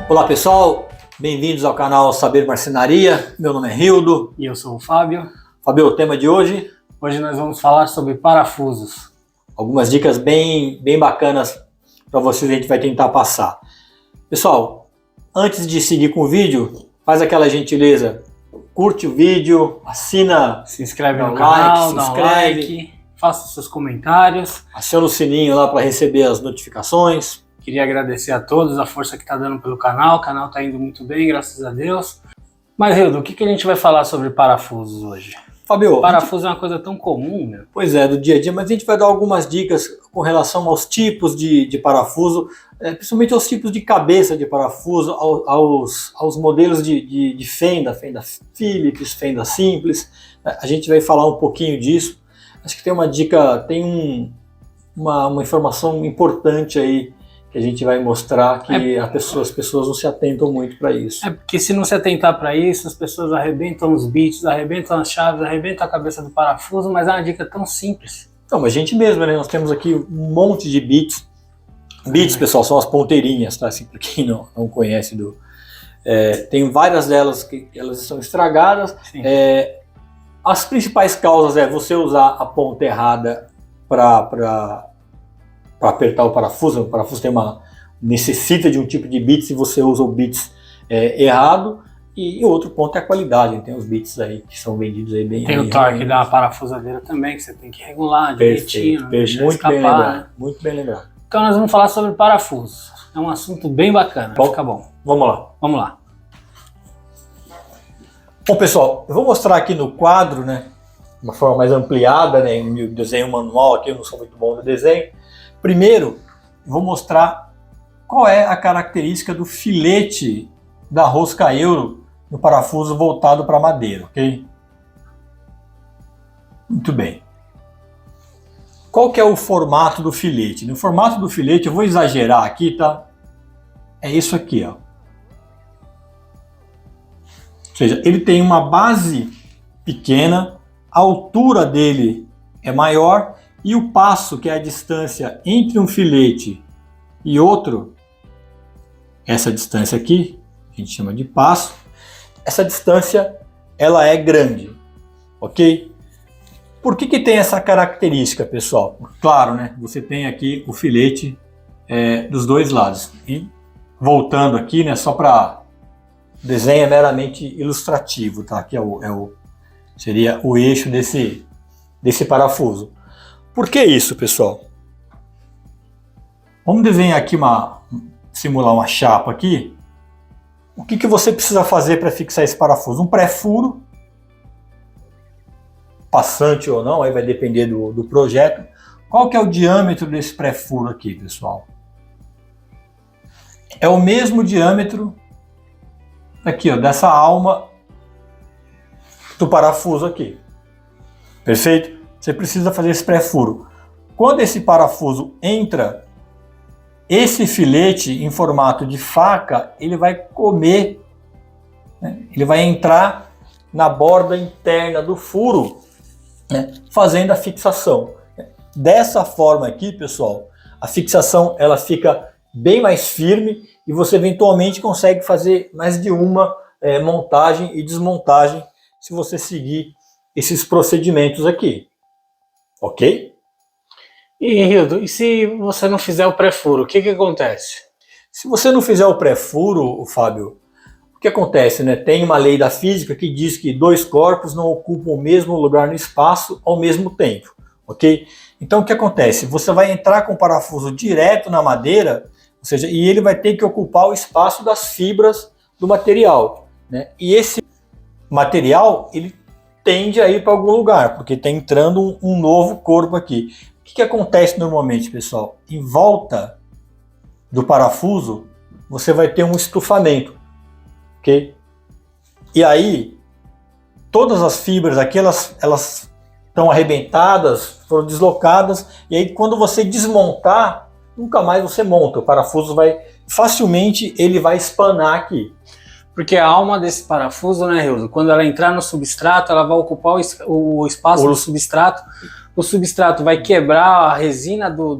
Olá pessoal, bem-vindos ao canal Saber Marcenaria. Meu nome é Rildo. E eu sou o Fábio. Fábio, o tema de hoje? Hoje nós vamos falar sobre parafusos. Algumas dicas bem bacanas para vocês, a gente vai tentar passar. Pessoal, antes de seguir com o vídeo, faz aquela gentileza, curte o vídeo, assina, se inscreve no canal, dá um like, faça seus comentários. Aciona o sininho lá para receber as notificações. Queria agradecer a todos a força que está dando pelo canal. O canal está indo muito bem, graças a Deus. Mas, Rildo, o que a gente vai falar sobre parafusos hoje? Fábio, parafuso é uma coisa tão comum, meu. Pois é, do dia a dia, mas a gente vai dar algumas dicas com relação aos tipos de parafuso, principalmente aos tipos de cabeça de parafuso, aos modelos de fenda Phillips, fenda simples. A gente vai falar um pouquinho disso. Acho que tem uma dica, tem uma informação importante aí que a gente vai mostrar que as pessoas não se atentam muito para isso. É porque se não se atentar para isso, as pessoas arrebentam os bits, arrebentam as chaves, arrebentam a cabeça do parafuso, mas é uma dica tão simples. Não, mas a gente mesmo, né? Nós temos aqui um monte de bits. Bits, pessoal, são as ponteirinhas, tá? Assim, para quem não conhece. Tem várias delas que elas estão estragadas. As principais causas é você usar a ponta errada para apertar o parafuso necessita de um tipo de bits e você usa o bits errado, e outro ponto é a qualidade. Tem os bits aí que são vendidos aí bem. Tem o torque da parafusadeira também, que você tem que regular direitinho. Muito bem lembrado. Então nós vamos falar sobre parafusos. É um assunto bem bacana, vai ficar bom. Vamos lá. Vamos lá. Bom, pessoal, eu vou mostrar aqui no quadro, né, de uma forma mais ampliada, né, em meu desenho manual aqui, eu não sou muito bom no desenho. Primeiro, vou mostrar qual é a característica do filete da rosca euro no parafuso voltado para madeira, ok? Muito bem. Qual que é o formato do filete? No formato do filete, eu vou exagerar aqui, tá? É isso aqui, ó. Ou seja, ele tem uma base pequena, a altura dele é maior, e o passo, que é a distância entre um filete e outro, essa distância aqui, a gente chama de passo, essa distância ela é grande, ok? Por que tem essa característica, pessoal? Claro, né? Você tem aqui o filete dos dois lados. E voltando aqui, né? Só para desenho é meramente ilustrativo, tá? Aqui seria o eixo desse parafuso. Por que isso, pessoal? Vamos desenhar aqui simular uma chapa aqui. O que você precisa fazer para fixar esse parafuso? Um pré-furo, passante ou não, aí vai depender do projeto. Qual que é o diâmetro desse pré-furo aqui, pessoal? É o mesmo diâmetro aqui, ó, dessa alma do parafuso aqui. Perfeito? Você precisa fazer esse pré-furo. Quando esse parafuso entra, esse filete em formato de faca, ele vai comer, né? Ele vai entrar na borda interna do furo, né? Fazendo a fixação. Dessa forma aqui, pessoal, a fixação ela fica bem mais firme e você eventualmente consegue fazer mais de uma montagem e desmontagem se você seguir esses procedimentos aqui. Ok? E Rildo, e se você não fizer o pré-furo, o que acontece? Se você não fizer o pré-furo, Fábio, o que acontece, né? Tem uma lei da física que diz que dois corpos não ocupam o mesmo lugar no espaço ao mesmo tempo, ok? Então o que acontece? Você vai entrar com o parafuso direto na madeira, ou seja, e ele vai ter que ocupar o espaço das fibras do material, né? E esse material, ele tende a ir para algum lugar, porque está entrando um novo corpo aqui. O que acontece normalmente, pessoal? Em volta do parafuso, você vai ter um estufamento, ok? E aí, todas as fibras aqui, elas estão arrebentadas, foram deslocadas, e aí quando você desmontar, nunca mais você monta. O parafuso facilmente ele vai espanar aqui. Porque a alma desse parafuso, né, Rildo, quando ela entrar no substrato, ela vai ocupar o espaço do substrato. O substrato vai quebrar a resina do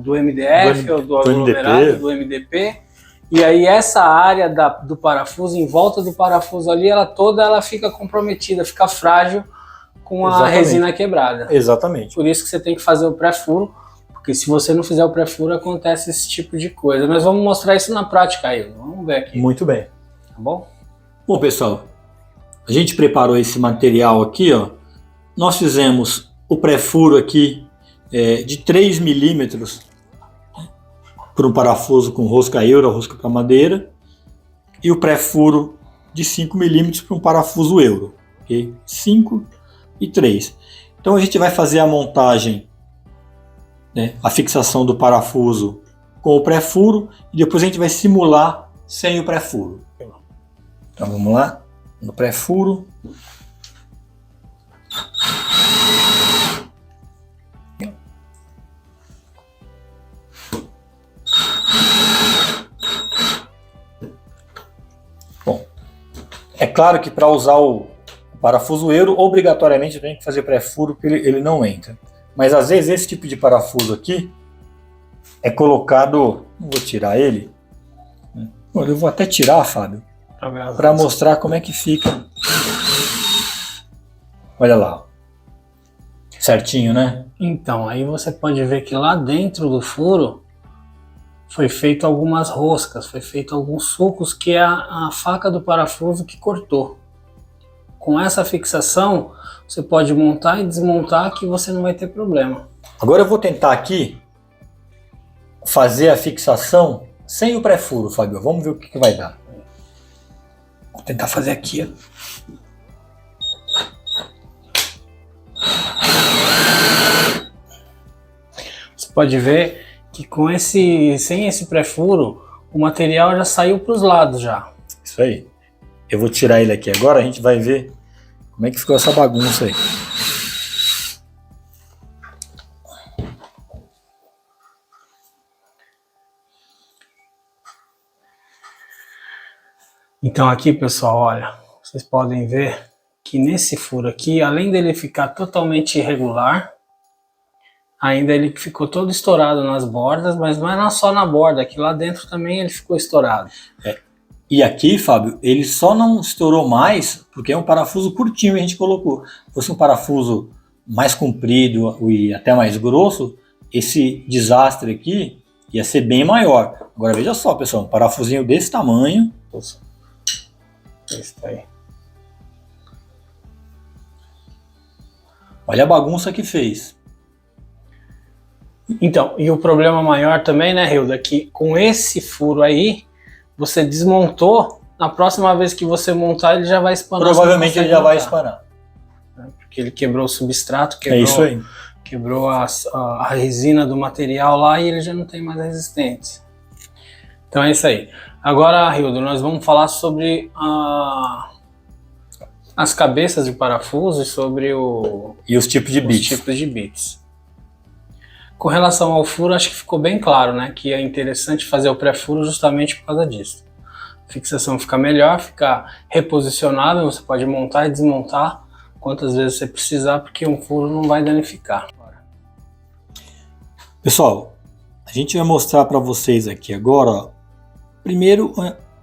MDF ou do aglomerado, do MDP, E aí essa área do parafuso, em volta do parafuso ali, ela fica comprometida, fica frágil com a resina quebrada. Exatamente. Por isso que você tem que fazer o pré-furo, porque se você não fizer o pré-furo, acontece esse tipo de coisa. Mas vamos mostrar isso na prática aí. Vamos ver aqui. Muito bem. Tá bom? Bom, pessoal, a gente preparou esse material aqui, ó. Nós fizemos o pré-furo aqui de 3 milímetros por um parafuso com rosca euro, rosca para madeira, e o pré-furo de 5 milímetros para um parafuso euro, ok? 5 e 3. Então a gente vai fazer a montagem, né, a fixação do parafuso com o pré-furo, e depois a gente vai simular sem o pré-furo. Então vamos lá, no pré-furo. Bom, é claro que para usar o parafuso euro, obrigatoriamente eu tenho que fazer pré-furo, porque ele não entra. Mas às vezes esse tipo de parafuso aqui é colocado, não vou tirar ele, eu vou até tirar, Fábio, para mostrar como é que fica. Olha lá, certinho, né? Então, aí você pode ver que lá dentro do furo foi feito algumas roscas, foi feito alguns sulcos que é a faca do parafuso que cortou. Com essa fixação, você pode montar e desmontar que você não vai ter problema. Agora eu vou tentar aqui fazer a fixação sem o pré-furo, Fábio. Vamos ver o que vai dar. Vou tentar fazer aqui, ó. Você pode ver que sem esse pré-furo, o material já saiu para os lados já. Isso aí. Eu vou tirar ele aqui agora, a gente vai ver como é que ficou essa bagunça aí. Então aqui, pessoal, olha, vocês podem ver que nesse furo aqui, além dele ficar totalmente irregular, ainda ele ficou todo estourado nas bordas, mas não é só na borda, aqui lá dentro também ele ficou estourado. E aqui, Fábio, ele só não estourou mais porque é um parafuso curtinho que a gente colocou. Se fosse um parafuso mais comprido e até mais grosso, esse desastre aqui ia ser bem maior. Agora veja só, pessoal, um parafusinho desse tamanho. Isso aí. Olha a bagunça que fez. Então, e o problema maior também, né, Hilda, que com esse furo aí, você desmontou, na próxima vez que você montar ele já vai espanar. Provavelmente ele já vai espanar. Porque ele quebrou o substrato, quebrou, é isso aí. Quebrou a resina do material lá e ele já não tem mais resistência. Então é isso aí. Agora, Hildo, nós vamos falar sobre as cabeças de parafuso e sobre e os tipos de os bits. tipos de bits. Com relação ao furo, acho que ficou bem claro, né? Que é interessante fazer o pré-furo justamente por causa disso. A fixação fica melhor, fica reposicionável, você pode montar e desmontar quantas vezes você precisar, porque um furo não vai danificar. Pessoal, a gente vai mostrar para vocês aqui agora, ó, primeiro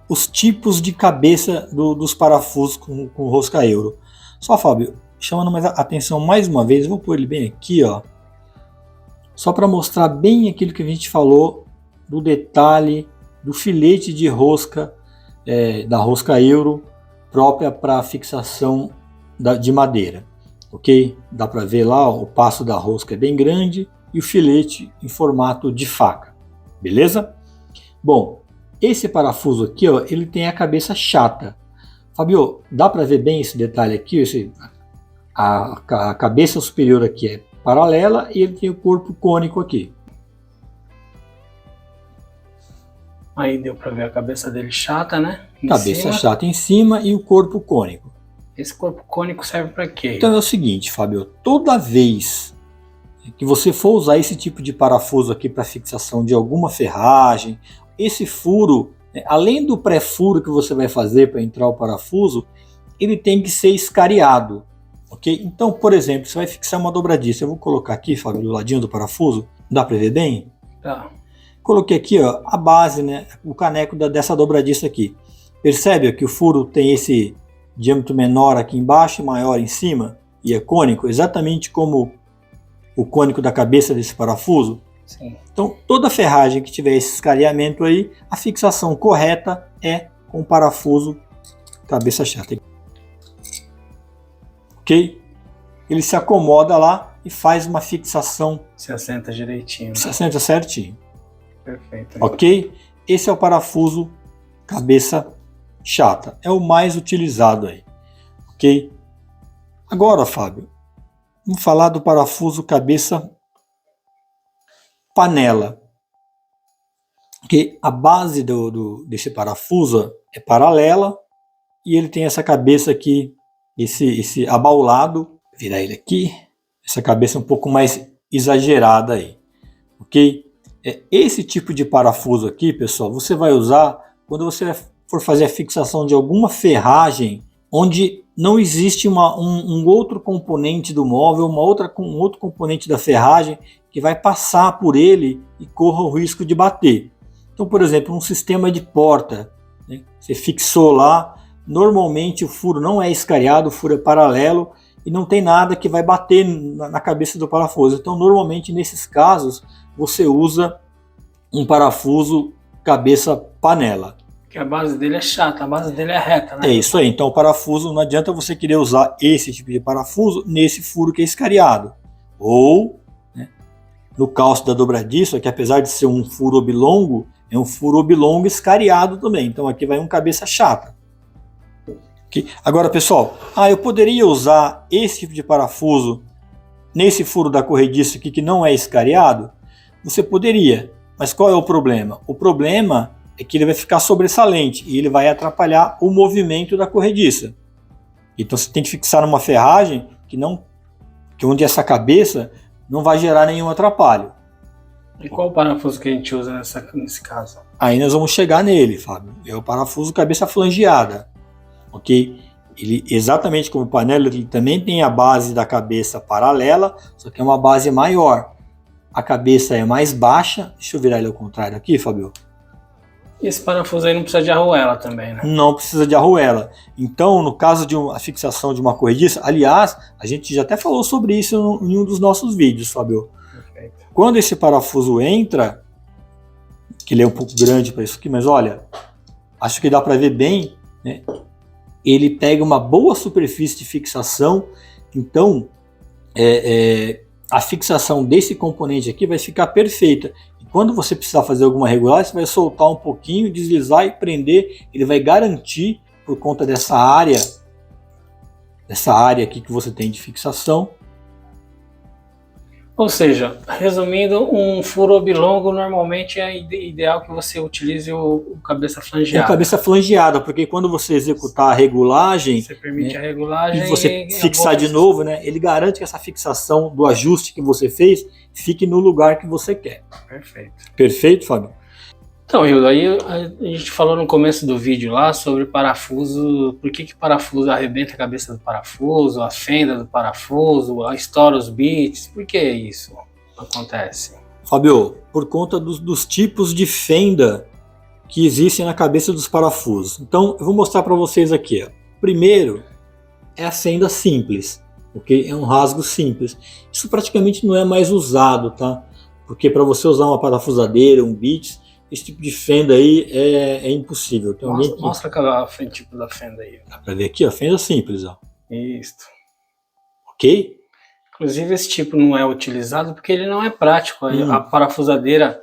os tipos de cabeça dos parafusos com rosca euro. Só, Fábio, chamando mais a atenção mais uma vez, eu vou pôr ele bem aqui, ó. Só para mostrar bem aquilo que a gente falou do detalhe do filete de rosca, da rosca euro, própria para fixação de madeira, ok? Dá para ver lá, ó, o passo da rosca é bem grande e o filete em formato de faca, beleza? Bom, esse parafuso aqui, ó, ele tem a cabeça chata. Fabio, dá para ver bem esse detalhe aqui? A cabeça superior aqui é paralela e ele tem o corpo cônico aqui. Aí deu para ver a cabeça dele chata, né? Cabeça chata em cima e o corpo cônico. Esse corpo cônico serve para quê? Então é o seguinte, Fábio, toda vez que você for usar esse tipo de parafuso aqui para fixação de alguma ferragem, esse furo, além do pré-furo que você vai fazer para entrar o parafuso, ele tem que ser escariado. Ok? Então, por exemplo, você vai fixar uma dobradiça. Eu vou colocar aqui, Fábio, do ladinho do parafuso. Dá para ver bem? Tá. Coloquei aqui, ó, a base, né, o caneco dessa dobradiça aqui. Percebe que o furo tem esse diâmetro menor aqui embaixo e maior em cima? E é cônico, exatamente como o cônico da cabeça desse parafuso? Sim. Então, toda ferragem que tiver esse escariamento aí, a fixação correta é com o parafuso cabeça chata. Ok? Ele se acomoda lá e faz uma fixação. Se assenta direitinho. Se assenta certinho. Perfeito. Ok? Esse é o parafuso cabeça chata. É o mais utilizado aí. Ok? Agora, Fábio, vamos falar do parafuso cabeça panela. Que a base desse parafuso é paralela e ele tem essa cabeça aqui, esse abaulado. Vou virar ele aqui. Essa cabeça um pouco mais exagerada aí. Ok? Esse tipo de parafuso aqui, pessoal, você vai usar quando você for fazer a fixação de alguma ferragem onde não existe um outro componente do móvel, um outro componente da ferragem que vai passar por ele e corra o risco de bater. Então, por exemplo, um sistema de porta, né? Você fixou lá, normalmente o furo não é escariado, o furo é paralelo e não tem nada que vai bater na cabeça do parafuso. Então, normalmente, nesses casos, você usa um parafuso cabeça panela. Porque a base dele é chata, a base dele é reta, né? É isso aí. Então, o parafuso, não adianta você querer usar esse tipo de parafuso nesse furo que é escariado. Ou, né, no calço da dobradiça, que apesar de ser um furo oblongo, é um furo oblongo escariado também. Então, aqui vai um cabeça chata. Okay? Agora, pessoal, eu poderia usar esse tipo de parafuso nesse furo da corrediça aqui que não é escariado? Você poderia, mas qual é o problema? O problema é que ele vai ficar sobressalente e ele vai atrapalhar o movimento da corrediça. Então você tem que fixar numa ferragem que onde essa cabeça não vai gerar nenhum atrapalho. E qual o parafuso que a gente usa nesse caso? Aí nós vamos chegar nele, Fábio. É o parafuso cabeça flangeada. Ok? Ele, exatamente como o panela, ele também tem a base da cabeça paralela, só que é uma base maior. A cabeça é mais baixa. Deixa eu virar ele ao contrário aqui, Fábio. E esse parafuso aí não precisa de arruela também, né? Não precisa de arruela. Então, no caso de a fixação de uma corrediça, aliás, a gente já até falou sobre isso em um dos nossos vídeos, Fábio. Perfeito. Quando esse parafuso entra, que ele é um pouco grande para isso aqui, mas olha, acho que dá para ver bem, né? Ele pega uma boa superfície de fixação, então a fixação desse componente aqui vai ficar perfeita. E quando você precisar fazer alguma regulagem, você vai soltar um pouquinho, deslizar e prender. Ele vai garantir, por conta dessa área aqui que você tem de fixação. Ou seja, resumindo, um furo oblongo normalmente é ideal que você utilize o cabeça flangeada. É cabeça flangeada, porque quando você executar a regulagem, você permite a regulagem e você fixar de novo, né, ele garante que essa fixação do ajuste que você fez fique no lugar que você quer. Perfeito. Perfeito, Fábio? Então, Hildo, aí a gente falou no começo do vídeo lá sobre parafuso, por que parafuso arrebenta a cabeça do parafuso, a fenda do parafuso, estoura os bits, por que isso acontece? Fábio, por conta dos tipos de fenda que existem na cabeça dos parafusos. Então, eu vou mostrar para vocês aqui. Ó. Primeiro, é a fenda simples, ok? É um rasgo simples. Isso praticamente não é mais usado, tá? Porque para você usar uma parafusadeira, um bits, esse tipo de fenda aí é impossível. Tem mostra o tipo da fenda aí. Dá pra ver aqui, ó, fenda simples, ó. Isso. Ok? Inclusive esse tipo não é utilizado porque ele não é prático. A parafusadeira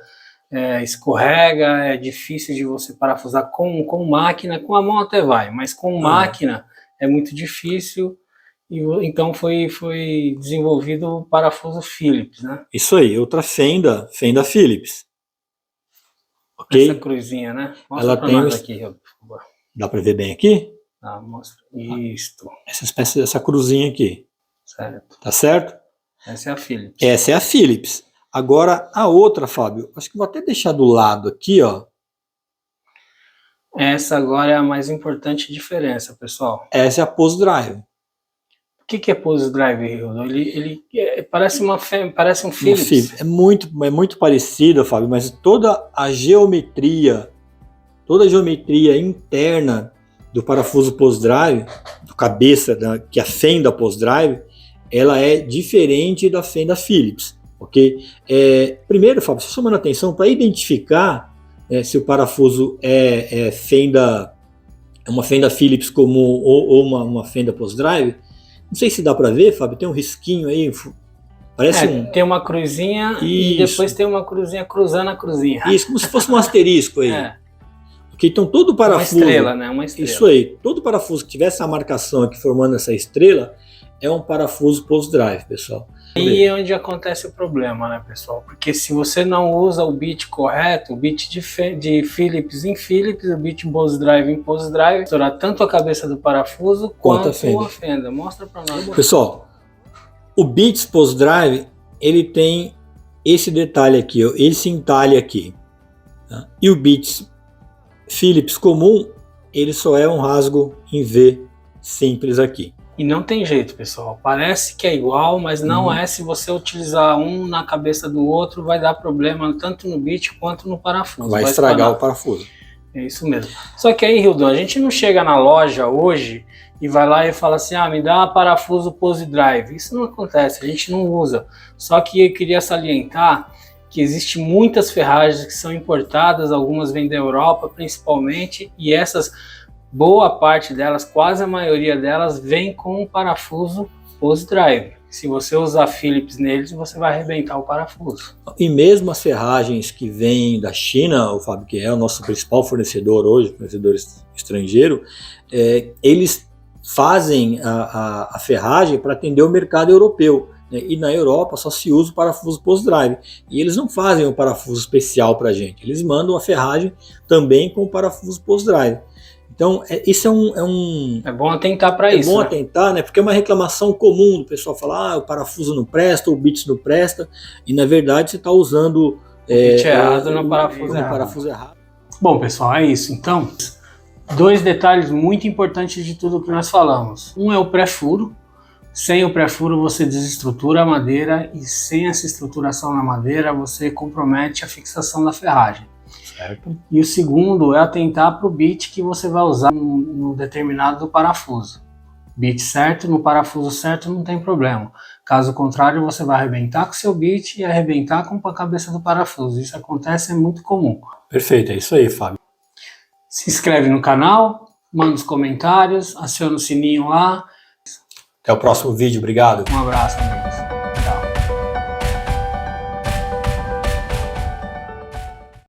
escorrega, é difícil de você parafusar com máquina, com a mão até vai, mas com máquina é muito difícil. E então foi desenvolvido o parafuso Phillips, né? Isso aí, outra fenda Phillips. Okay. Essa cruzinha, né? Mostra ela pra tem nós aqui, por favor. Dá para ver bem aqui? Mostra. Isto. Essa cruzinha aqui. Certo. Tá certo? Essa é a Phillips. Essa é a Phillips. Agora a outra, Fábio, acho que vou até deixar do lado aqui, ó. Essa agora é a mais importante diferença, pessoal. Essa é a Post Drive. que é pose drive, Hildo? Ele parece um Phillips. É muito parecido, Fábio, mas toda a geometria interna do parafuso pose drive, do cabeça, que é a fenda pose drive, ela é diferente da fenda Phillips, ok? Primeiro, Fábio, só chamando a atenção para identificar se o parafuso é uma fenda Phillips ou uma fenda pose drive. Não sei se dá para ver, Fábio, tem um risquinho aí, parece tem uma cruzinha e depois tem uma cruzinha cruzando a cruzinha. Isso, como se fosse um asterisco aí. Okay, então todo parafuso... Uma estrela, né? Uma estrela. Isso aí, todo parafuso que tiver essa marcação aqui formando essa estrela é um parafuso pose drive, pessoal. E é onde acontece o problema, né, pessoal? Porque se você não usa o bit correto, o bit de Phillips em Phillips, o bit pose drive em pose drive, estourar tanto a cabeça do parafuso quanto a fenda. Mostra para nós. Pessoal, o bit pose drive, ele tem esse detalhe aqui, ó, esse entalhe aqui. Tá? E o bit Phillips comum, ele só é um rasgo em V simples aqui. E não tem jeito, pessoal. Parece que é igual, mas não é. Se você utilizar um na cabeça do outro, vai dar problema tanto no bit quanto no parafuso. Vai estragar o parafuso. É isso mesmo. Só que aí, Hildo, a gente não chega na loja hoje e vai lá e fala assim, me dá parafuso pose drive. Isso não acontece, a gente não usa. Só que eu queria salientar que existem muitas ferragens que são importadas, algumas vêm da Europa principalmente, e essas... boa parte delas, quase a maioria delas, vem com o parafuso pose drive. Se você usar Phillips neles, você vai arrebentar o parafuso. E mesmo as ferragens que vêm da China, o Fábio, que é o nosso principal fornecedor hoje, fornecedor estrangeiro, eles fazem a ferragem para atender o mercado europeu. Né? E na Europa só se usa o parafuso pose drive. E eles não fazem um parafuso especial para a gente. Eles mandam a ferragem também com o parafuso pose drive. Então, isso é bom atentar para isso. É bom atentar, né? Porque é uma reclamação comum do pessoal falar, o parafuso não presta, o bit não presta, e na verdade você está usando o bit errado no parafuso errado. Bom, pessoal, é isso. Então, dois detalhes muito importantes de tudo que nós falamos. Um é o pré-furo. Sem o pré-furo você desestrutura a madeira, e sem essa estruturação na madeira você compromete a fixação da ferragem. Certo. E o segundo é atentar para o bit que você vai usar no determinado parafuso. Bit certo, no parafuso certo não tem problema. Caso contrário, você vai arrebentar com o seu bit e arrebentar com a cabeça do parafuso. Isso acontece, é muito comum. Perfeito, é isso aí, Fábio. Se inscreve no canal, manda os comentários, aciona o sininho lá. Até o próximo vídeo, obrigado. Um abraço.